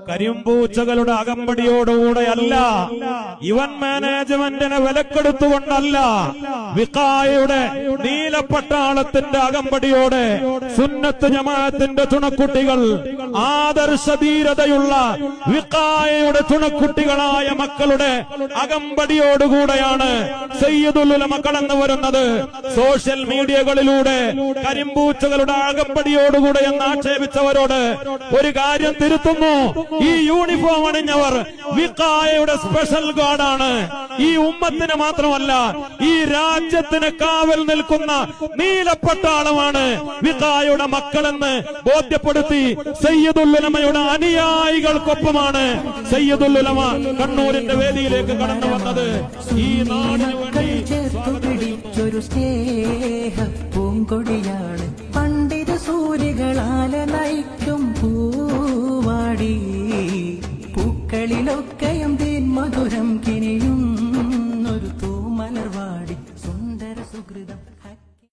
കരിമ്പൂച്ചകളുടെ അകമ്പടിയോടുകൂടെയല്ല, event മാനേജ്മെന്റിനെ വിലക്കെടുത്തുകൊണ്ടല്ല, വിഖായയുടെ നീലപ്പട്ടാളത്തിന്റെ അകമ്പടിയോടെ സുന്നത്ത് ജമാഅത്തിന്റെ തുണക്കുട്ടികൾ, ആദർശധീരതയുള്ള വിഖായയുടെ തുണക്കുട്ടികളായ മക്കളുടെ അകമ്പടിയോടുകൂടെയാണ് സയ്യിദുൽ ഉലമ കടന്നു വരുന്നത്. സോഷ്യൽ മീഡിയകളിലൂടെ കരിമ്പൂച്ചകളുടെ അകമ്പടിയോടുകൂടെ എന്ന് ആക്ഷേപിച്ചവരോട് ഒരു കാര്യം തിരുത്തുന്നു. ഈ യൂണിഫോം അണിഞ്ഞവർ വിഖായയുടെ സ്പെഷ്യൽ ഗാർഡാണ്. ഈ ഉമ്മത്തിന് മാത്രമല്ല, ഈ രാജ്യത്തിന് കാവൽ നിൽക്കുന്ന നീലപ്പട്ടാളമാണ് വിഖായയുടെ മക്കളെന്ന് ബോധ്യപ്പെടുത്തി സയ്യിദുൽ ഉലമയുടെ അനുയായികൾക്കൊപ്പമാണ് സയ്യിദുൽ ഉലമ കണ്ണൂരിന്റെ വേദിയിലേക്ക് കടന്നു വന്നത്. ഈ നാടിന് വേണ്ടി പിടിച്ചൊരു സ്നേഹ പൂങ്കൊടിയാണ് പണ്ഡിത സൂര്യകളാല നയിക്കും പൂവാടി. പൂക്കളിലൊക്കെയും തീൻ മധുരം കിനിയും ഒരു തൂമലർവാടി സുന്ദര സുഹൃതം.